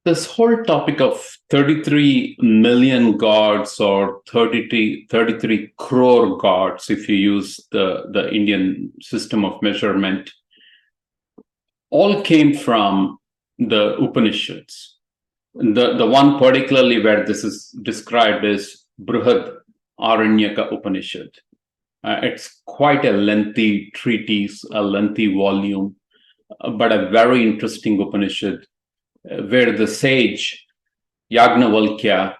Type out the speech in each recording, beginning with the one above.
This whole topic of 33 million gods or 33 crore gods, if you use the Indian system of measurement, all came from the Upanishads. The one particularly where this is described is Brihad Aranyaka Upanishad. It's quite a lengthy treatise, a lengthy volume, but a very interesting Upanishad where the sage Yagnavalkya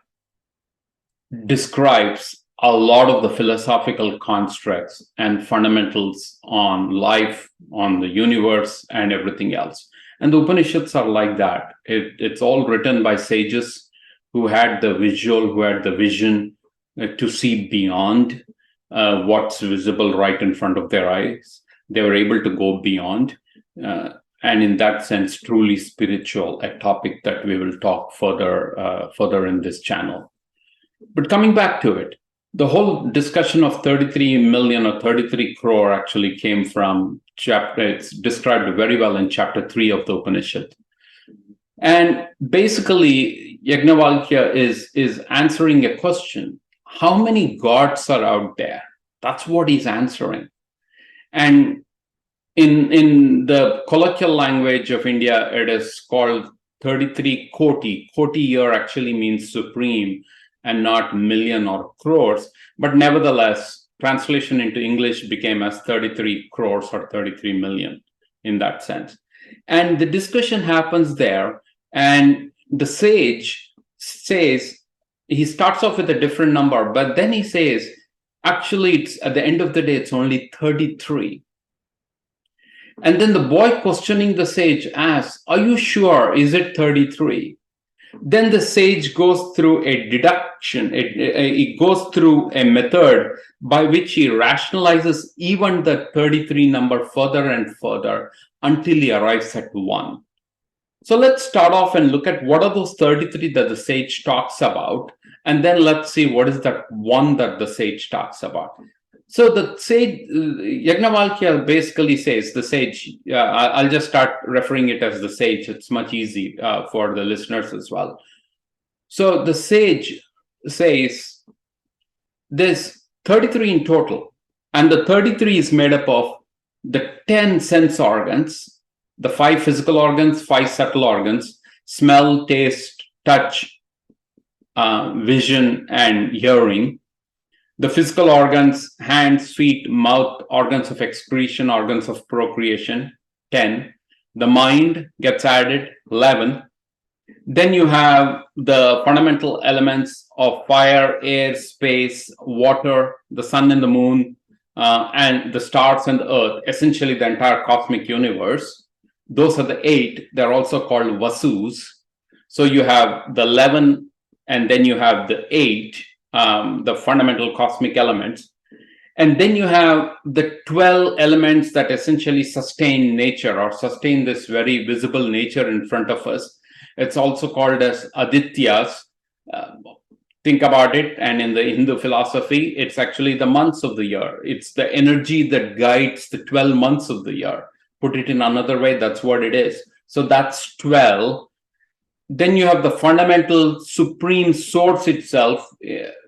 describes a lot of the philosophical constructs and fundamentals on life, on the universe, and everything else. And the Upanishads are like that. It's all written by sages who had the visual, who had the vision to see beyond what's visible right in front of their eyes. They were able to go beyond. And in that sense, truly spiritual, a topic that we will talk further in this channel. But coming back to it, the whole discussion of 33 million or 33 crore actually came from it's described very well in chapter 3 of the Upanishad. And basically, Yagnavalkya is answering a question. How many gods are out there? That's what he's answering. And in the colloquial language of India, it is called 33 koti. Koti here actually means supreme and not million or crores. But nevertheless, translation into English became as 33 crores or 33 million in that sense. And the discussion happens there. And the sage says, he starts off with a different number, but then he says, actually, it's at the end of the day, it's only 33. And then the boy questioning the sage asks, are you sure? Is it 33? Then the sage goes through a deduction. It goes through a method by which he rationalizes even the 33 number further and further until he arrives at 1. So let's start off and look at what are those 33 that the sage talks about. And then let's see what is that 1 that the sage talks about. So the sage, Yagnavalkya basically says, the sage, I'll just start referring it as the sage. It's much easy for the listeners as well. So the sage says there's 33 in total. And the 33 is made up of the 10 sense organs, the 5 physical organs, 5 subtle organs, smell, taste, touch, vision, and hearing. The physical organs, hands, feet, mouth, organs of excretion, organs of procreation, 10. The mind gets added, 11. Then you have the fundamental elements of fire, air, space, water, the sun and the moon, and the stars and the earth, essentially the entire cosmic universe. Those are the 8. They're also called vasus. So you have the 11, and then you have the 8. The fundamental cosmic elements. And then you have the 12 elements that essentially sustain nature or sustain this very visible nature in front of us. It's also called as Adityas. Think about it. And in the Hindu philosophy, it's actually the months of the year. It's the energy that guides the 12 months of the year. Put it in another way, that's what it is. So that's 12. Then you have the fundamental supreme source itself,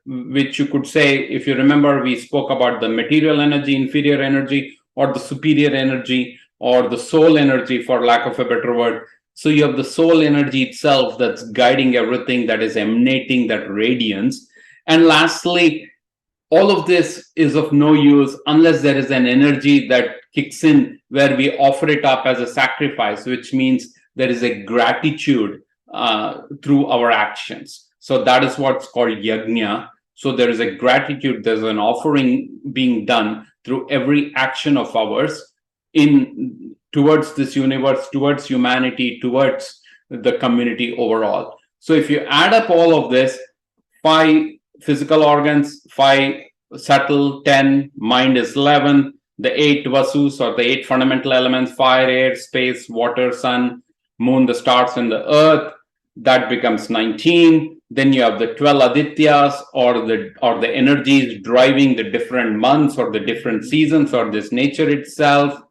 which you could say, if you remember, we spoke about the material energy, inferior energy, or the superior energy, or the soul energy, for lack of a better word. So you have the soul energy itself that's guiding everything, that is emanating that radiance. And lastly, all of this is of no use unless there is an energy that kicks in where we offer it up as a sacrifice, which means there is a gratitude through our actions. So that is what's called yajna. So there is a gratitude, there's an offering being done through every action of ours towards this universe, towards humanity, towards the community overall. So if you add up all of this, 5 physical organs, 5 subtle, 10, mind is 11, the 8 vasus or the 8 fundamental elements, fire, air, space, water, sun, moon, the stars, and the earth, that becomes 19. Then you have the 12 adityas or the energies driving the different months or the different seasons or this nature itself.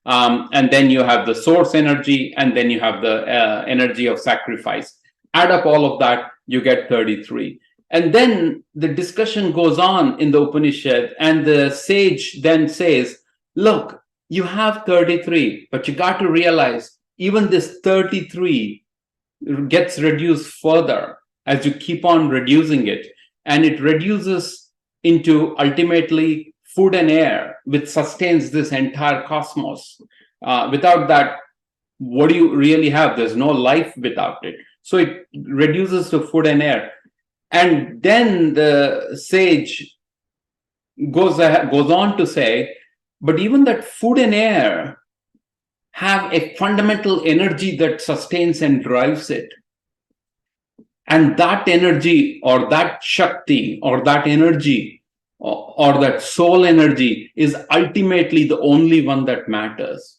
And then you have the source energy, and then you have the energy of sacrifice. Add up all of that, you get 33. And then the discussion goes on in the Upanishad, and the sage then says, look, you have 33, but you got to realize even this 33 gets reduced further as you keep on reducing it. And it reduces into ultimately food and air, which sustains this entire cosmos. Without that, what do you really have? There's no life without it. So it reduces to food and air. And then the sage goes on to say, but even that food and air have a fundamental energy that sustains and drives it. And that energy, or that Shakti, or that energy, or that soul energy is ultimately the only one that matters.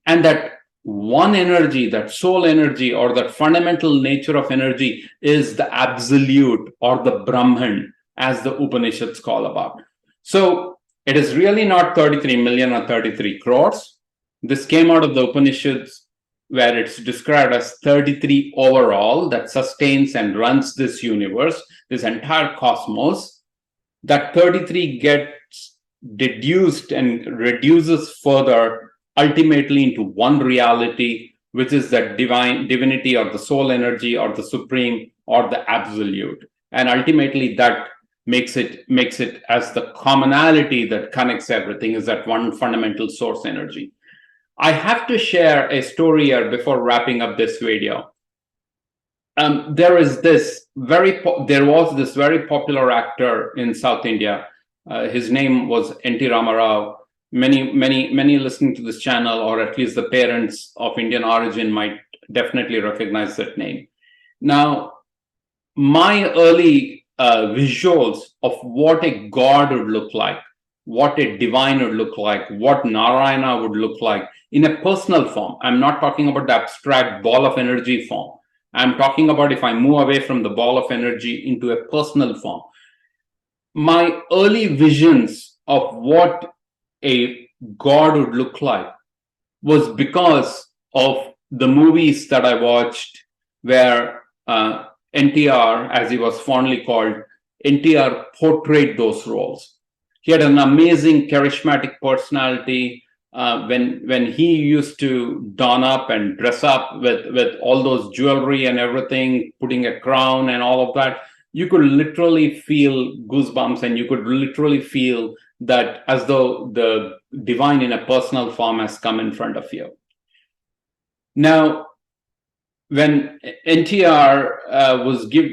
And that one energy, that soul energy, or that fundamental nature of energy is the absolute, or the Brahman, as the Upanishads call about. So it is really not 33 million or 33 crores. This came out of the Upanishads, where it's described as 33 overall that sustains and runs this universe, this entire cosmos. That 33 gets deduced and reduces further ultimately into one reality, which is that divinity, or the soul energy, or the supreme, or the absolute. And ultimately that makes it as the commonality that connects everything, is that one fundamental source energy. I have to share a story here before wrapping up this video. There was this very popular actor in South India. His name was N.T. Ramarao. Many listening to this channel, or at least the parents of Indian origin, might definitely recognize that name. Now, my early visuals of what a god would look like, what a divine would look like, what Narayana would look like in a personal form. I'm not talking about the abstract ball of energy form. I'm talking about if I move away from the ball of energy into a personal form. My early visions of what a god would look like was because of the movies that I watched, where NTR, as he was fondly called, NTR portrayed those roles. He had an amazing charismatic personality. When he used to don up and dress up with all those jewelry and everything, putting a crown and all of that, you could literally feel goosebumps, and you could literally feel that as though the divine in a personal form has come in front of you. Now, when NTR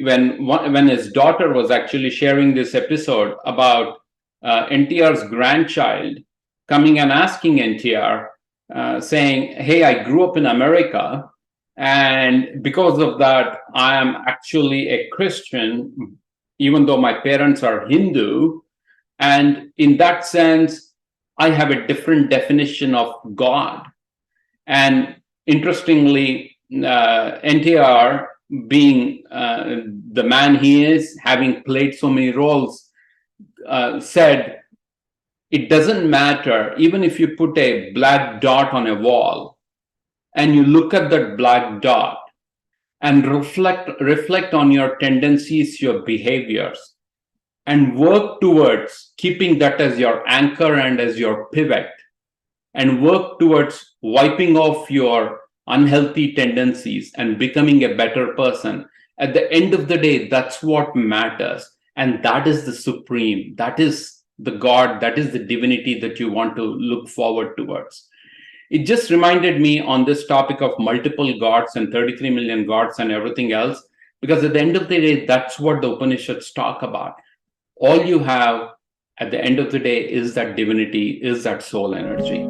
when his daughter was actually sharing this episode about NTR's grandchild coming and asking NTR, saying, hey, I grew up in America, and because of that, I am actually a Christian, even though my parents are Hindu. And in that sense, I have a different definition of God. And interestingly, NTR, being the man he is, having played so many roles, said, it doesn't matter, even if you put a black dot on a wall and you look at that black dot and reflect on your tendencies, your behaviors, and work towards keeping that as your anchor and as your pivot, and work towards wiping off your unhealthy tendencies and becoming a better person. At the end of the day, that's what matters. And that is the supreme, that is the God, that is the divinity that you want to look forward towards. It just reminded me on this topic of multiple gods and 33 million gods and everything else, because at the end of the day, that's what the Upanishads talk about. All you have at the end of the day is that divinity, is that soul energy.